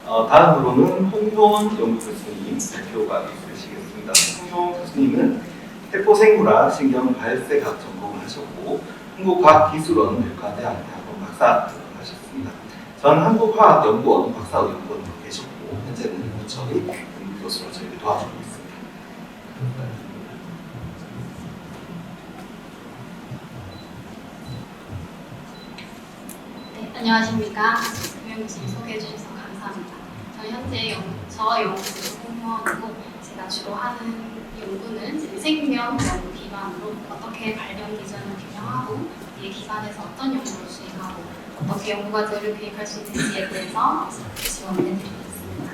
다음으로는 홍효원 연구교수님 대표가 있으시겠습니다. 홍효원 교수님은 세포생물학 신경발생학 전공을 하셨고 한국과학기술원 의과대학원 박사 하셨습니다. 전 한국화학연구원 박사연구원으로 계셨고 현재는 부처의 연구교수로 저희를 도와주고 있습니다. 네, 안녕하십니까. 홍효원 교수님 소개해 주셔서 감사합니다. 저는 현재 연구소 홍효원이고 제가 주로 하는 연구는 생명 연구 기반으로 어떻게 발견 기전을 규명하고 이 기반에서 어떤 연구를 수행하고 어떻게 연구 과제를 계획할 수 있는지에 대해서 지원을 해드리고 있습니다.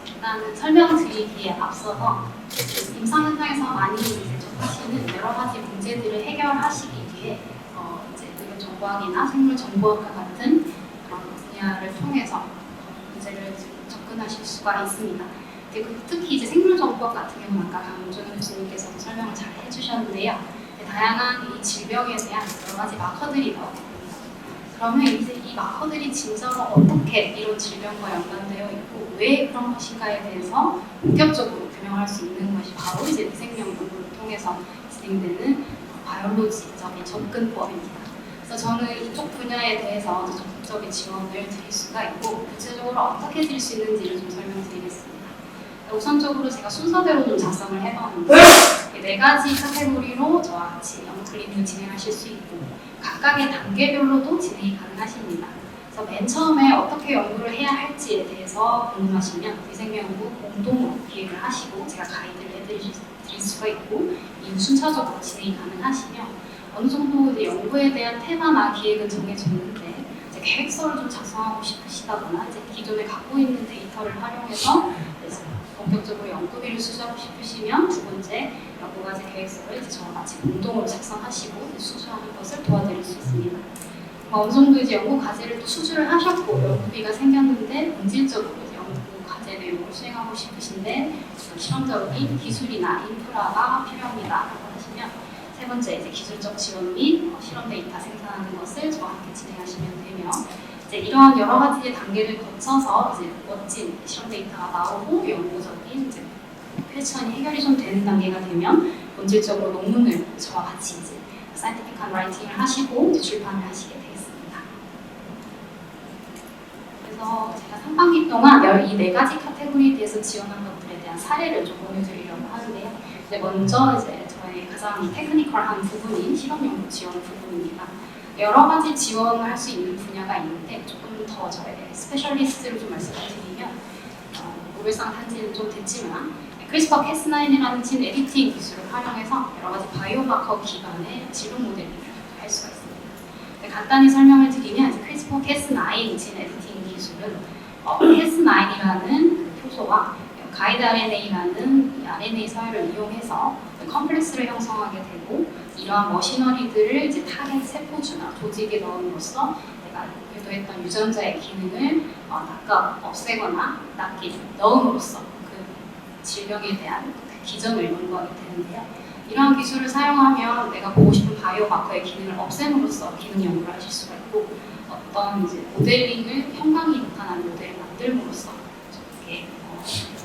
일단 설명드리기에 앞서서 임상현장에서 많이 접하시는 여러 가지 문제들을 해결하시기 위해 이제 의료정보학이나 생물정보학과 같은 그런 분야를 통해서 문제를 접근하실 수가 있습니다. 특히 이제 생물정보학 같은 경우는 아까 강준호 교수님께서 설명을 잘 해주셨는데요. 다양한 이 질병에 대한 여러 가지 마커들이 나옵니다. 그러면 이제 이 마커들이 진짜로 어떻게 이런 질병과 연관되어 있고 왜 그런 것인가에 대해서 본격적으로 규명할 수 있는 것이 바로 이제 미생명 연구를 통해서 진행되는 바이올로지적인 접근법입니다. 그래서 저는 이쪽 분야에 대해서 적극적인 지원을 드릴 수가 있고 구체적으로 어떻게 드릴 수 있는지를 좀 설명드리겠습니다. 우선적으로 제가 순서대로 좀 작성을 해봤는데 4가지 카테고리로 저와 같이 연구 클리닉을 진행하실 수 있고 각각의 단계별로도 진행이 가능하십니다. 그래서 맨 처음에 어떻게 연구를 해야 할지에 대해서 궁금하시면 미생명연구 공동으로 기획을 하시고 제가 가이드를 해드릴 수가 있고 이후 순차적으로 진행이 가능하시며 어느 정도 이제 연구에 대한 테마나 기획은 정해졌는데 이제 계획서를 좀 작성하고 싶으시다거나 이제 기존에 갖고 있는 데이터를 활용해서 본격적으로 연구비를 수주하고 싶으시면 2번째 연구과제 계획서를 이제 저와 같이 공동으로 작성하시고 수주하는 것을 도와드릴 수 있습니다. 어느 정도 이제 연구과제를 또 수주를 하셨고 연구비가 생겼는데 본질적으로 이제 연구과제 내용을 수행하고 싶으신데 실험적인 기술이나 인프라가 필요합니다라고 하시면 3번째 이제 기술적 지원 및 실험 데이터 생산하는 것을 저와 함께 진행하시면 되며 이제 이러한 여러 가지의 단계를 거쳐서 이제 멋진 실험 데이터가 나오고 연구적인 이제 퀘스천이 해결이 좀 되는 단계가 되면 본질적으로 논문을 저와 같이 이제 사이언티픽한 라이팅을 하시고 이제 출판을 하시게 되겠습니다. 그래서 제가 3반기 동안 이 4가지 카테고리에 대해서 지원한 것들에 대한 사례를 좀 공유드리려고 하는데요. 이제 먼저 이제 저의 가장 테크니컬한 부분인 실험 연구 지원 부분입니다. 여러 가지 지원을 할 수 있는 분야가 있는데 조금 더 저의 스페셜리스트를 좀 말씀을 드리면 노벨상 탄지는 좀 됐지만 크리스퍼 캐스9이라는 진 에디팅 기술을 활용해서 여러 가지 바이오마커 기반의 질병 모델링을 할 수가 있습니다. 간단히 설명을 드리면 크리스퍼 캐스9 진 에디팅 기술은 캐스9이라는 효소와 가이드 RNA라는 RNA 서열을 이용해서 컴플렉스를 형성하게 되고 이러한 머시너리들을 이제 타겟 세포주나 조직에 넣음으로써 내가 유도했던 유전자의 기능을 없애거나 넣음으로써 그 질병에 대한 기전을 연구하게 되는데요. 이러한 기술을 사용하면 내가 보고 싶은 바이오마커의 기능을 없앰으로써 기능 연구를 하실 수가 있고 어떤 이제 모델링을 형광이 나타나는 모델을 만들므로써 이렇게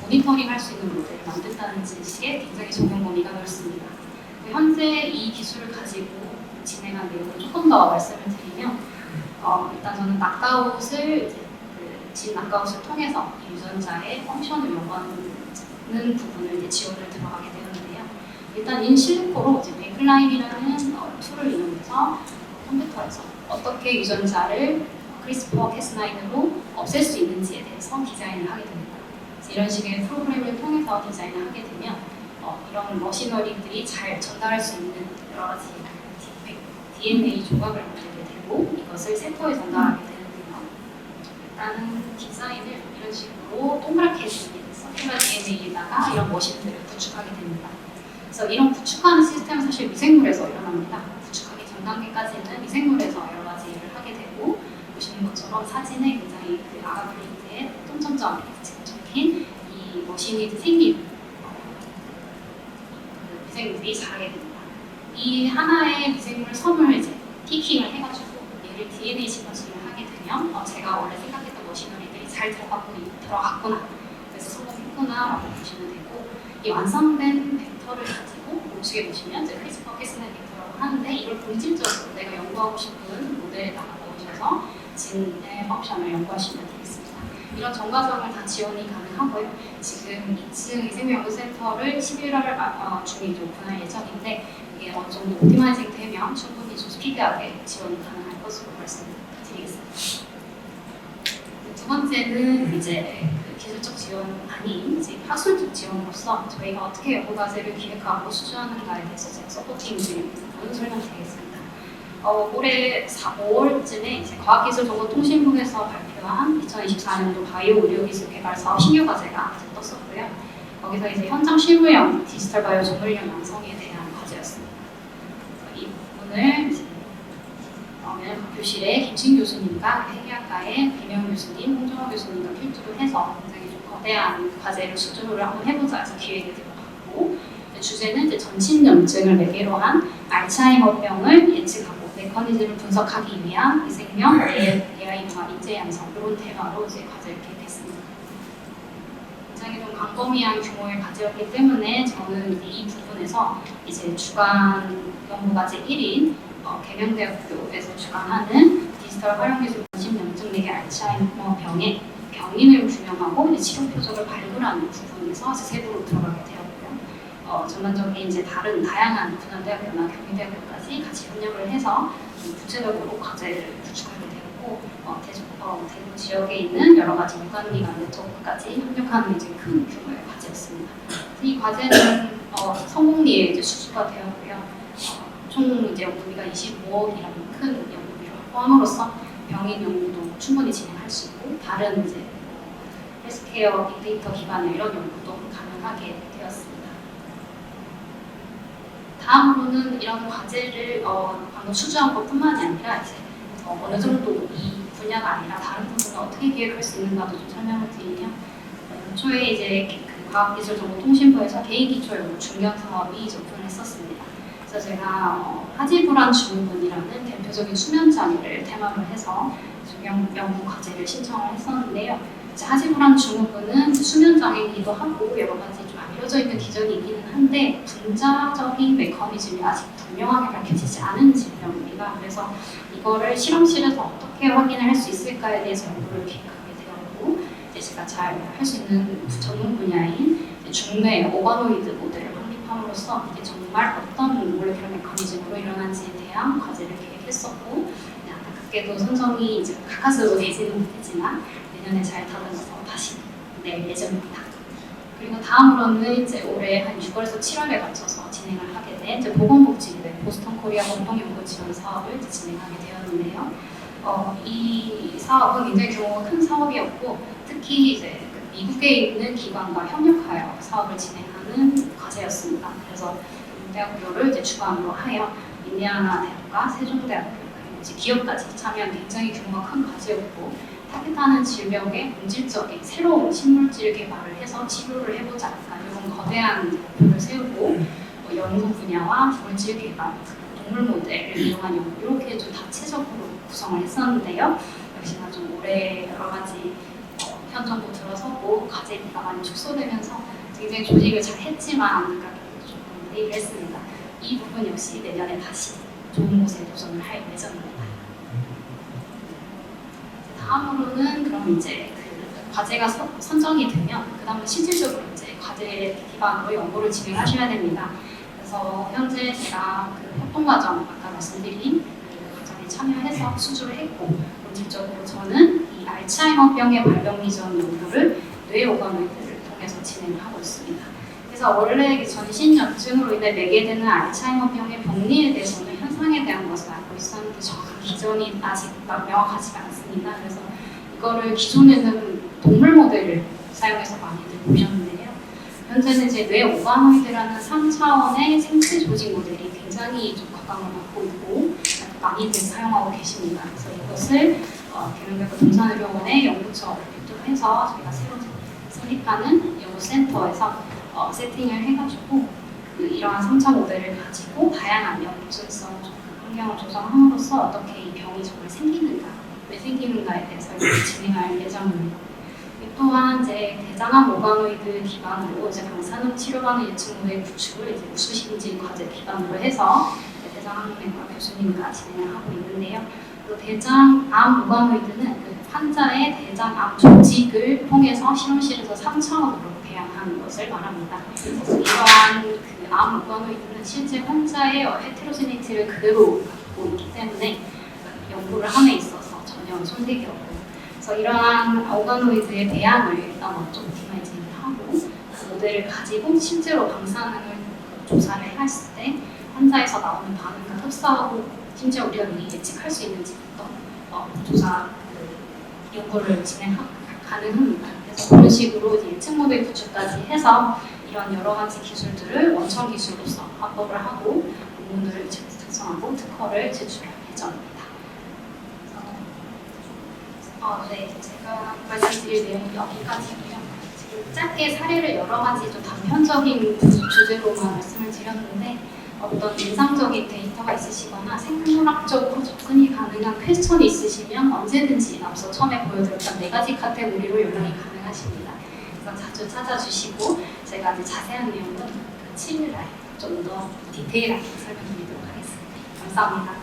모니터링 할 수 있는 모델을 만든다는 뜻의 굉장히 적용 범위가 넓습니다. 현재 이 기술을 가지고 진행한 내용을 조금 더 말씀을 드리면 일단 저는 낙다웃을 이제 진 낙다웃을 통해서 이 유전자의 펑션을 연구하는 부분을 이제 지원을 들어가게 되는데요. 일단 인실리코로 이제 맥클라인이라는 툴을 이용해서 컴퓨터에서 어떻게 유전자를 크리스퍼 캐스9으로 없앨 수 있는지에 대해서 디자인을 하게 됩니다. 이런 식의 프로그램을 통해서 디자인을 하게 되면 이런 머시너리들이 잘 전달할 수 있는 여러 가지 DNA 조각을 만들게 되고 이것을 세포에 전달하게 되는데요. 일단은 디자인을 이런 식으로 동그랗게 생긴 서큘러 DNA에다가 이런 머신들을 구축하게 됩니다. 그래서 이런 구축하는 시스템은 사실 미생물에서 일어납니다. 구축하기 전 단계까지는 미생물에서 여러 가지 일을 하게 되고 보시는 것처럼 사진에 굉장히 그 아가블리트의 동점점이 적힌 이 머신이 생긴 미생물이 자라게 됩니다. 이 하나의 미생물 섬을 이제 피킹을 해가지고 얘를 DNA 시퀀싱을 하게 되고 잘 들어갔구나. 그래서 성공했구나라고 보시면 되고, 이 완성된 벡터를 가지고 우측에 보시면 이제 크리스퍼 캐스넷 벡터라고 하는데, 이걸 본질적으로 내가 연구하고 싶은 모델에다가 넣으셔서 진의 펑션을 연구하시면 되겠습니다. 이런 전 과정을 다 지원이 가능하고요. 지금 2층 생명연구센터를 11월 중에 오픈할 예정인데, 이게 어느 정도 옵티마이징 되면 충분히 좀 스피드하게 지원이 가능할 것으로 말씀드리겠습니다. 두 번째는 이제 그 기술적 지원 아닌 이제 학술적 지원으로서 저희가 어떻게 연구과제를 기획하고 수주하는가에 대해서 제가 서포팅 드리면서 설명드리겠습니다. 올해 5월쯤에 이제 과학기술정보통신부에서 발표한 2024년도 바이오 의료기술 개발 사업 신규 과제가 이제 떴었고요. 거기서 이제 현장 실무형 디지털 바이오 전문인력 양성에 대한 과제였습니다. 이 부분을 이제 교실에 김진 교수님과 해계학과의 김영 교수님, 홍정호 교수님과 필두를 해서 굉장히 좀 거대한 과제를 수주를 한번 해보자 해서 기획이 들어갔고, 주제는 이제 전신염증을 매개로 한 알츠하이머병을 예측하고 메커니즘을 분석하기 위한 위생명 AI와 인재 양성 이런 테마로 이제 과제를 기획했습니다. 굉장히 좀 광범위한 규모의 과제였기 때문에 저는 이제 이 부분에서 이제 주간 연구과제 1인 계명대학교에서 주관하는 디지털 활용기술 전신염증 내개 알츠하이머병의 병인을 규명하고 치료 표적을 발굴하는 부분에서 세부로 들어가게 되었고요. 전반적인 이제 다른 다양한 군안대학교나 경희대학교까지 같이 협력을 해서 구체적으로 과제를 구축하게 되었고, 대구 지역에 있는 여러 가지 유관기관 네트워크까지 협력하는 이제 큰 규모의 과제였습니다. 이 과제는 성공리에 이제 수주가 되었고요. 총 이제 연구비가 25억이라는 큰 연구비를 포함으로써 병인 연구도 충분히 진행할 수 있고, 다른 이제 헬스케어 빅데이터 기반의 이런 연구도 가능하게 되었습니다. 다음으로는 이런 과제를 방금 수주한 것뿐만이 아니라 이제 어느 정도 이 분야가 아니라 다른 부분을 어떻게 기획할 수 있는가도 좀 설명을 드리면, 초에 이제 그 과학기술정보통신부에서 개인기초연구 중견 사업이 오픈을 했었습니다. 그래서 제가 하지불안 증후군이라는 대표적인 수면 장애를 테마로 해서 연구 과제를 신청을 했었는데요. 하지불안 증후군은 수면 장애이기도 하고 여러 가지 좀 알려져 있는 기전이 있기는 한데 분자적인 메커니즘이 아직 분명하게 밝혀지지 않은 질병입니다. 그래서 이거를 실험실에서 어떻게 확인을 할 수 있을까에 대해서 연구를 기획하게 되었고, 제가 잘 할 수 있는 전문 분야인 중뇌 오가노이드 모델을 확립함으로써 이게 정말 어떤 몰레큘러 메커니즘으로 일어난지에 대한 과제를 기획했었고, 안타깝게도 선정이 이제 가까스로 되지는 못했지만 내년에 잘 다듬어서 다시 낼 예정입니다. 그리고 다음으로는 이제 올해 한 6월에서 7월에 거쳐서 진행을 하게 된 이제 보건복지부의 보스턴 코리아 공동연구 지원 사업을 이제 진행하게 되었는데요. 이 사업은 굉장히 규모가 큰 사업이었고, 특히 이제 미국에 있는 기관과 협력하여 사업을 진행하는 과제였습니다. 그래서 대학교를 이제 주관으로 하여 인디아나 대학과 세종대학교 그리고 이제 기업까지 참여한 굉장히 규모가 큰 과제였고, 타깃하는 질병의 본질적인 새로운 신물질 개발을 해서 치료를 해보자 이런 거대한 목표를 세우고, 연구 분야와 물질 개발, 동물 모델을 이용한 연구 이렇게 좀 다체적으로 구성을 했었는데요. 역시나 좀 올해 여러 가지 현 정부 들어서고 과제비가 많이 축소되면서 굉장히 조직을 잘 했지만 안타깝게도 조금 레이를 했습니다. 이 부분 역시 내년에 다시 좋은 곳에 도전을 할 예정입니다. 다음으로는 그럼 이제 그 과제가 선정이 되면 그 다음에 실질적으로 이제 과제 기반으로 연구를 진행하셔야 됩니다. 그래서 현재 제가 그 협동과정 아까 말씀드린 그 과정에 참여해서 수주를 했고, 본질적으로 저는 이 알츠하이머병의 발병 이전 연구를 뇌 오가노이드를 통해서 진행을 하고 있습니다. 그래서 원래 전신염증으로 인해 매개되는 알츠하이머병의 병리에 대해서는 현상에 대한 것을 알고 있었는데 정확한 기전이 아직 명확하지가 않습니다. 그래서 이거를 기존에는 동물 모델을 사용해서 많이들 보셨는데요. 현재는 이제 뇌 오가노이드라는 3차원의 생체 조직 모델이 굉장히 좀 각광을 받고 있고 많이들 사용하고 계십니다. 그래서 이것을 계명대학교 동산의료원의 연구처를 필두로 해서 저희가 새로 설립하는 연구센터에서 세팅을 해가지고 이러한 3차 모델을 가지고 다양한 연구성 환경을 조성함으로써 어떻게 이 병이 정말 생기는가, 왜 생기는가에 대해서 진행할 예정입니다. 또한 이제 대장암 오가노이드 기반으로 이제 방사능 치료방의 예측 모델 구축을 이제 우수신진 과제 기반으로 해서 대장암내과 교수님과 진행을 하고 있는데요. 또 대장암 오가노이드는 그 환자의 대장암 조직을 통해서 실험실에서 3차원으로 배양하는 것을 말합니다. 이러한 그 암 오가노이드는 실제 환자의 헤테로지니티를 그대로 갖고 있기 때문에 연구를 함에 있어서 전혀 손색이 없고, 그래서 이러한 오가노이드의 배양을 일단 먼저 오프마이징을 하고 그 모델을 가지고 실제로 방사능을 조사를 했을 때 환자에서 나오는 반응과 흡사하고 심지어 우리가 미리 예측할 수 있는지부터 조사 연구를 가능합니다. 그래서 그런 식으로 이제 예측 모델 구축까지 해서 이런 여러 가지 기술들을 원천 기술로서 합법을 하고 논문을 작성하고 특허를 제출할 예정입니다. 네, 제가 말씀드릴 내용은 여기까지고요. 지금 짧게 사례를 여러 가지 좀 단편적인 주제로만 말씀을 드렸는데 어떤 인상적인 데이터가 있으시거나 생물학적으로 접근이 가능한 퀘스천이 있으시면 언제든지 앞서 처음에 보여드렸던 4가지 카테고리로 연락이 가능하십니다. 그래서 자주 찾아주시고 제가 이제 자세한 내용은 7일 날 좀 더 디테일하게 설명드리도록 하겠습니다. 감사합니다.